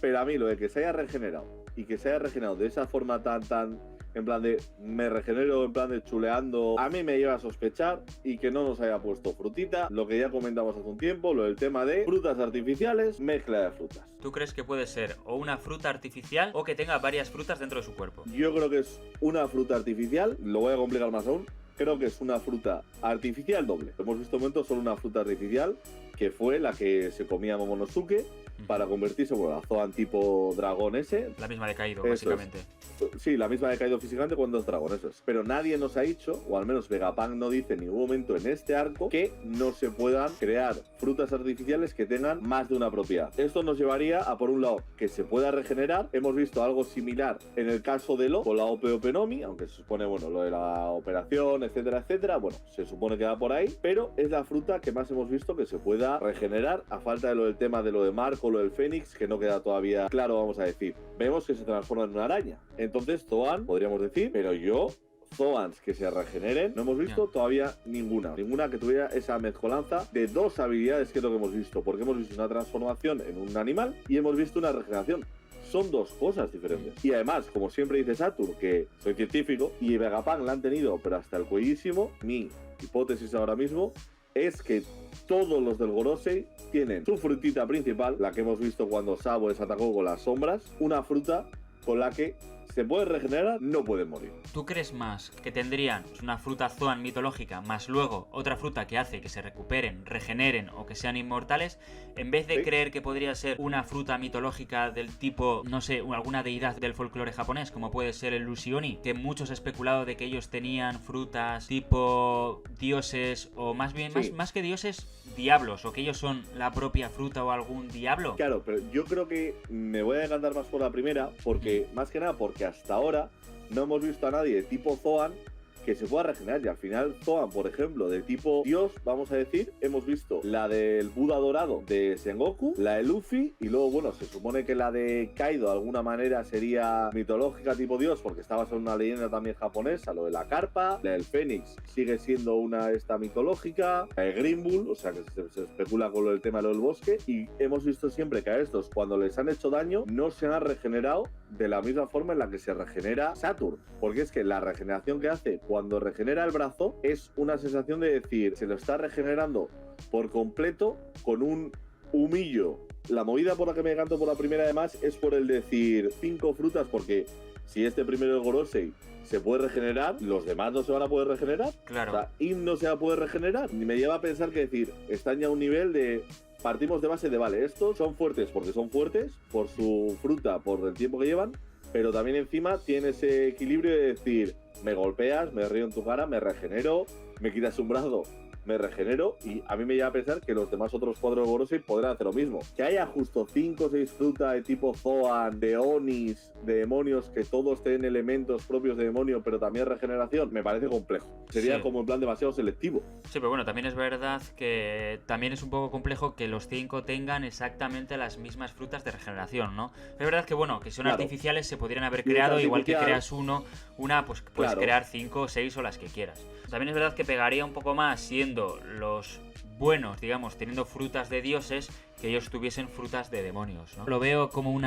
Pero a mí lo de que se haya regenerado y que se haya regenerado de esa forma tan en plan de me regenero, en plan de chuleando, a mí me lleva a sospechar y que no nos haya puesto frutita, lo que ya comentamos hace un tiempo, lo del tema de frutas artificiales, mezcla de frutas. ¿Tú crees que puede ser o una fruta artificial o que tenga varias frutas dentro de su cuerpo? Yo creo que es una fruta artificial, lo voy a complicar más aún, creo que es una fruta artificial doble. Hemos visto un momento solo una fruta artificial, que fue la que se comía Momonosuke para convertirse en la Zoan tipo dragón ese. La misma de Kaido, Eso básicamente. Sí, la misma de Kaido físicamente cuando es dragón, eso es. Pero nadie nos ha dicho, o al menos Vegapunk no dice en ningún momento en este arco, que no se puedan crear frutas artificiales que tengan más de una propiedad. Esto nos llevaría a, por un lado, que se pueda regenerar. Hemos visto algo similar en el caso de Lo, con la OP Nomi, aunque se supone, bueno, lo de la operación, etcétera, etcétera. Bueno, se supone que va por ahí, pero es la fruta que más hemos visto que se pueda regenerar, a falta de lo del tema de lo de Marco, lo del Fénix, que no queda todavía claro, vamos a decir. Vemos que se transforma en una araña. Entonces, Zoan, podríamos decir, pero Zoans que se regeneren, no hemos visto todavía ninguna que tuviera esa mezcolanza de dos habilidades, que es lo que hemos visto, porque hemos visto una transformación en un animal y hemos visto una regeneración. Son dos cosas diferentes. Y además, como siempre dice Saturn, que soy científico, y Vegapunk la han tenido, pero hasta el cuellísimo, mi hipótesis ahora mismo es que todos los del Gorosei tienen su frutita principal, la que hemos visto cuando Sabo les atacó con las sombras, una fruta con la que se puede regenerar, no pueden morir. ¿Tú crees más que tendrían una fruta Zoan mitológica más luego otra fruta que hace que se recuperen, regeneren o que sean inmortales, en vez de creer que podría ser una fruta mitológica del tipo, no sé, alguna deidad del folclore japonés, como puede ser el Lucioni, que muchos han especulado de que ellos tenían frutas tipo dioses o más bien, más que dioses, diablos, o que ellos son la propia fruta o algún diablo? Claro, pero yo creo que me voy a decantar más por la primera, porque más que nada porque hasta ahora no hemos visto a nadie de tipo Zoan que se pueda regenerar. Y al final Zoan, por ejemplo, de tipo Dios, vamos a decir, hemos visto la del Buda dorado de Sengoku, la de Luffy, y luego, bueno, se supone que la de Kaido de alguna manera sería mitológica tipo Dios, porque está basada en una leyenda también japonesa, lo de la carpa. La del Fénix sigue siendo una mitológica, la de Green Bull, o sea que se especula con lo del tema de lo del bosque, y hemos visto siempre que a estos, cuando les han hecho daño, no se han regenerado de la misma forma en la que se regenera Saturn, porque es que la regeneración que hace cuando regenera el brazo es una sensación de decir, se lo está regenerando por completo con un humillo. La movida por la que me decanto por la primera, además, es por el decir 5 frutas, porque si este primero el Gorosei se puede regenerar, los demás no se van a poder regenerar. Claro. O sea, Im no se va a poder regenerar. Y me lleva a pensar que decir, están ya a un nivel de... Partimos de base de, vale, estos son fuertes porque son fuertes, por su fruta, por el tiempo que llevan, pero también encima tiene ese equilibrio de decir, me golpeas, me río en tu cara, me regenero, me quitas un brazo, me regenero, y a mí me lleva a pensar que los demás otros 4 de Gorosei podrán hacer lo mismo. Que haya justo 5 o 6 frutas de tipo Zoan, de Onis, de demonios, que todos tienen elementos propios de demonio, pero también regeneración, me parece complejo. Sería como en plan demasiado selectivo. Sí, pero bueno, también es verdad que también es un poco complejo que los 5 tengan exactamente las mismas frutas de regeneración, ¿no? Es verdad que, bueno, que son artificiales, se podrían haber creado, igual que creas una, pues puedes crear 5 o 6 o las que quieras. También es verdad que pegaría un poco más siendo los buenos, digamos, teniendo frutas de dioses, que ellos tuviesen frutas de demonios, ¿no? Lo veo como un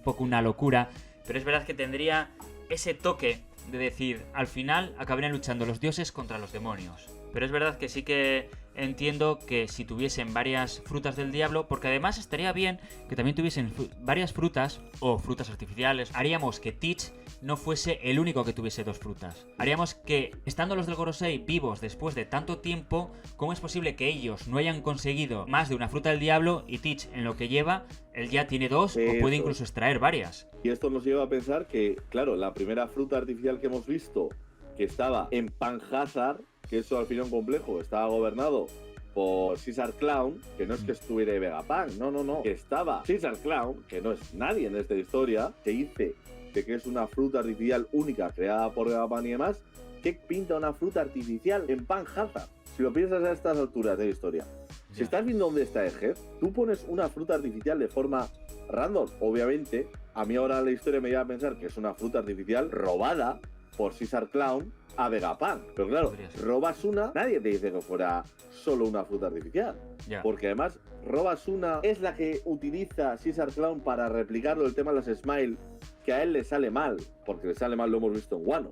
poco una locura, pero es verdad que tendría ese toque de decir, al final acabarían luchando los dioses contra los demonios. Pero es verdad que sí que entiendo que si tuviesen varias frutas del diablo, porque además estaría bien que también tuviesen varias frutas o frutas artificiales, haríamos que Teach no fuese el único que tuviese 2 frutas. Haríamos que, estando los del Gorosei vivos después de tanto tiempo, ¿cómo es posible que ellos no hayan conseguido más de una fruta del diablo y Teach, en lo que lleva, él ya tiene 2 o puede incluso extraer varias? Y esto nos lleva a pensar que, claro, la primera fruta artificial que hemos visto, que estaba en Panhazard, que eso al final complejo, estaba gobernado por Caesar Clown, que no es que estuviera Vegapunk, no, que estaba Caesar Clown, que no es nadie en esta historia, que dice de que es una fruta artificial única creada por Vegapunk y demás. ¿Qué pinta una fruta artificial en Panhazard? Si lo piensas a estas alturas de la historia, si estás viendo dónde está Egghead, tú pones una fruta artificial de forma random. Obviamente, a mí ahora la historia me lleva a pensar que es una fruta artificial robada por Caesar Clown a Vegapunk. Pero claro, robas una, nadie te dice que fuera solo una fruta artificial. Porque además robas una, es la que utiliza Caesar Clown para replicarlo el tema de las Smile, que a él le sale mal, porque le sale mal, lo hemos visto en Wano,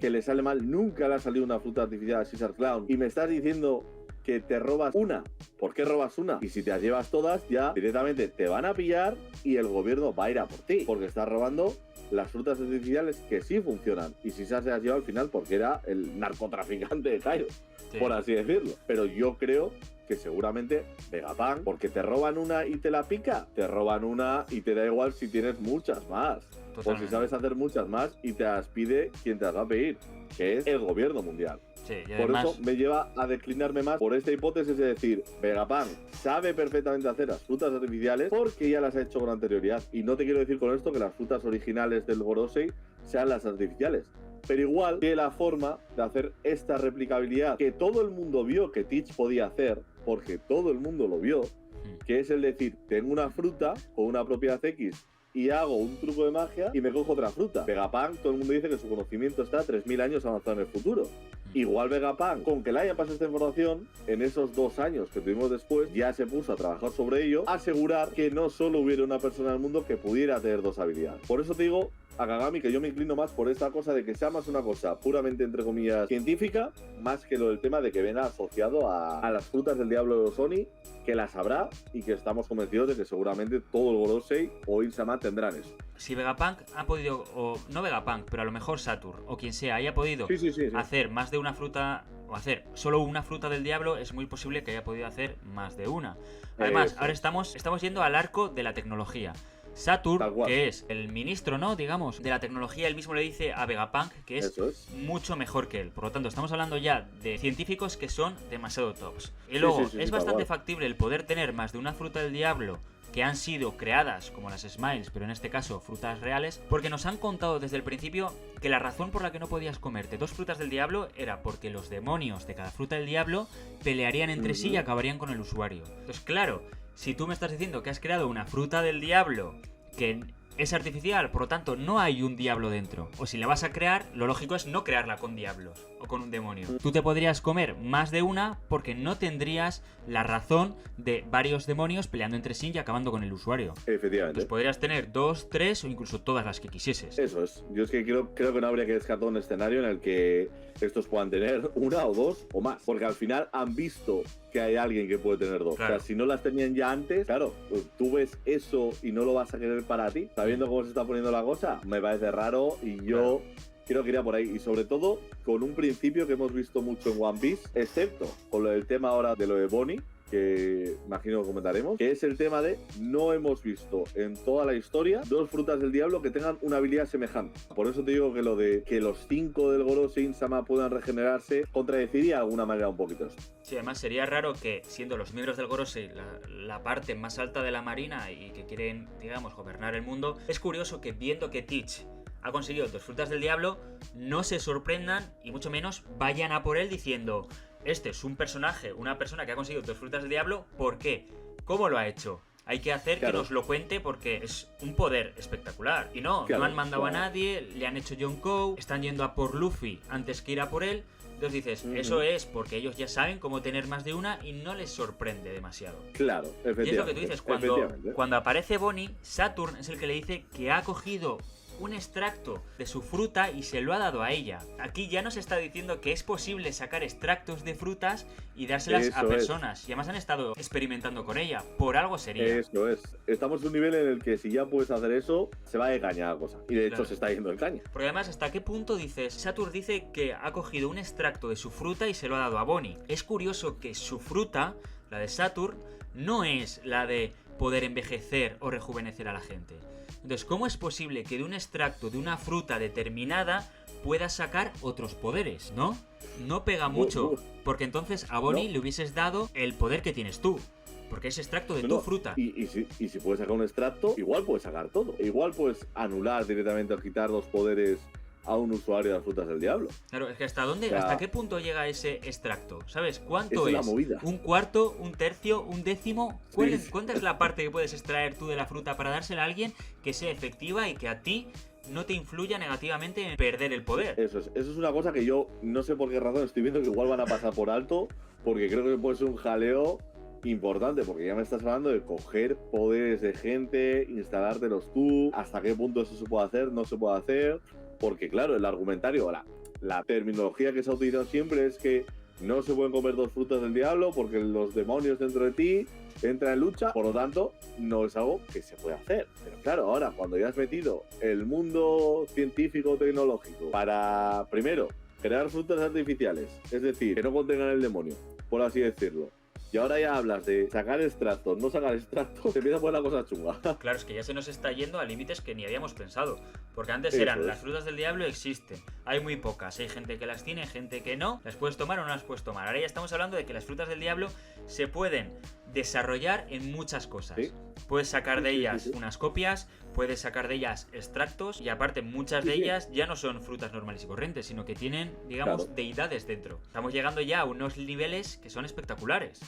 que le sale mal, nunca le ha salido una fruta artificial a Caesar Clown, y me estás diciendo que te robas una. ¿Por qué robas una? Y si te las llevas todas, ya directamente te van a pillar y el gobierno va a ir a por ti, porque estás robando las frutas artificiales que sí funcionan. Y si se las lleva al final porque era el narcotraficante de Cairo, por así decirlo. Pero yo creo que seguramente Vegapunk, porque te roban una y te la pica, te roban una y te da igual si tienes muchas más. Totalmente. O si sabes hacer muchas más y te las pide quien te las va a pedir, que es el gobierno mundial. Sí, y por además... eso me lleva a declinarme más por esta hipótesis de decir, Vegapunk sabe perfectamente hacer las frutas artificiales porque ya las ha hecho con anterioridad. Y no te quiero decir con esto que las frutas originales del Gorosei sean las artificiales, pero igual que la forma de hacer esta replicabilidad que todo el mundo vio que Teach podía hacer, porque todo el mundo lo vio, que es el decir, tengo una fruta con una propiedad X y hago un truco de magia y me cojo otra fruta. Vegapunk, todo el mundo dice que su conocimiento está 3000 años avanzado en el futuro. Igual Vegapunk, con que le hayan pasado esta información, en esos 2 años que tuvimos después, ya se puso a trabajar sobre ello, asegurar que no solo hubiera una persona en el mundo que pudiera tener 2 habilidades. Por eso te digo, a Kagami, que yo me inclino más por esta cosa de que sea más una cosa puramente, entre comillas, científica, más que lo del tema de que venga asociado a las frutas del diablo de Sony, que las habrá y que estamos convencidos de que seguramente todo el Gorosei o Insama tendrán eso. Si Vegapunk ha podido, o no Vegapunk, pero a lo mejor Saturn o quien sea haya podido hacer más de una fruta, o hacer solo una fruta del diablo, es muy posible que haya podido hacer más de una. Además, ahora estamos yendo al arco de la tecnología. Saturn, que es el ministro, ¿no? Digamos, de la tecnología, él mismo le dice a Vegapunk que es mucho mejor que él. Por lo tanto, estamos hablando ya de científicos que son demasiado tops. Y luego, es bastante factible el poder tener más de una fruta del diablo que han sido creadas como las Smiles, pero en este caso frutas reales, porque nos han contado desde el principio que la razón por la que no podías comerte 2 frutas del diablo era porque los demonios de cada fruta del diablo pelearían entre sí y acabarían con el usuario. Entonces, claro, si tú me estás diciendo que has creado una fruta del diablo que es artificial, por lo tanto no hay un diablo dentro, o si la vas a crear, lo lógico es no crearla con diablos o con un demonio. Tú te podrías comer más de una porque no tendrías la razón de varios demonios peleando entre sí y acabando con el usuario. Efectivamente. Pues podrías tener 2, 3 o incluso todas las que quisieses. Eso es. Yo es que creo que no habría que descartar un escenario en el que estos puedan tener una o 2 o más, porque al final han visto que hay alguien que puede tener 2. Claro. O sea, si no las tenían ya antes, claro, tú ves eso y no lo vas a querer para ti, sabiendo cómo se está poniendo la cosa, me parece raro y yo creo que iría por ahí. Y sobre todo con un principio que hemos visto mucho en One Piece, excepto con lo del tema ahora de lo de Bonnie, que imagino que comentaremos, que es el tema de no hemos visto en toda la historia 2 frutas del diablo que tengan una habilidad semejante. Por eso te digo que lo de que los 5 del Gorosei Insama puedan regenerarse contradeciría de alguna manera un poquito esto. Sí, además sería raro que, siendo los miembros del Gorosei la parte más alta de la marina y que quieren, digamos, gobernar el mundo, es curioso que viendo que Teach ha conseguido 2 frutas del diablo, no se sorprendan y mucho menos vayan a por él diciendo: este es un personaje, una persona que ha conseguido 2 frutas del diablo, ¿por qué? ¿Cómo lo ha hecho? Hay que hacer que nos lo cuente porque es un poder espectacular. Y no han mandado a nadie, le han hecho Yonkou, están yendo a por Luffy antes que ir a por él. Entonces dices, eso es porque ellos ya saben cómo tener más de una y no les sorprende demasiado. Claro, efectivamente. Y es lo que tú dices, cuando aparece Bonnie, Saturn es el que le dice que ha cogido un extracto de su fruta y se lo ha dado a ella. Aquí ya nos está diciendo que es posible sacar extractos de frutas y dárselas a personas. Y además han estado experimentando con ella. Por algo sería. Eso es. Estamos en un nivel en el que si ya puedes hacer eso, se va de caña la cosa. Y de hecho se está yendo en caña. Porque además, ¿hasta qué punto dices? Saturn dice que ha cogido un extracto de su fruta y se lo ha dado a Bonnie. Es curioso que su fruta, la de Saturn, no es la de poder envejecer o rejuvenecer a la gente. Entonces, ¿cómo es posible que de un extracto de una fruta determinada puedas sacar otros poderes, no? No pega mucho, porque entonces a Bonnie le hubieses dado el poder que tienes tú, porque es extracto de tu fruta. Y si puedes sacar un extracto, igual puedes sacar todo. Igual puedes anular directamente o quitar los poderes a un usuario de las frutas del diablo. Claro, es que ¿hasta qué punto llega ese extracto? ¿Sabes? ¿Cuánto es? La movida. ¿Un cuarto? ¿Un tercio? ¿Un décimo? ¿Cuánta es la parte que puedes extraer tú de la fruta para dársela a alguien que sea efectiva y que a ti no te influya negativamente en perder el poder? Eso es una cosa que yo no sé por qué razón estoy viendo que igual van a pasar por alto, porque creo que puede ser un jaleo importante, porque ya me estás hablando de coger poderes de gente, instalártelos tú, hasta qué punto eso se puede hacer, no se puede hacer, porque claro, el argumentario, la terminología que se ha utilizado siempre es que no se pueden comer 2 frutas del diablo porque los demonios dentro de ti entran en lucha, por lo tanto, no es algo que se puede hacer. Pero claro, ahora, cuando ya has metido el mundo científico-tecnológico para, primero, crear frutas artificiales, es decir, que no contengan el demonio, por así decirlo, y ahora ya hablas de sacar extractos, no sacar extractos, se empieza a poner la cosa chunga. Claro, es que ya se nos está yendo a límites que ni habíamos pensado. Porque antes eran, las frutas del diablo existen, hay muy pocas, hay gente que las tiene, gente que no, las puedes tomar o no las puedes tomar. Ahora ya estamos hablando de que las frutas del diablo se pueden desarrollar en muchas cosas. ¿Sí? Puedes sacar de ellas unas copias, puedes sacar de ellas extractos y aparte muchas de ellas ya no son frutas normales y corrientes, sino que tienen, digamos, deidades dentro. Estamos llegando ya a unos niveles que son espectaculares.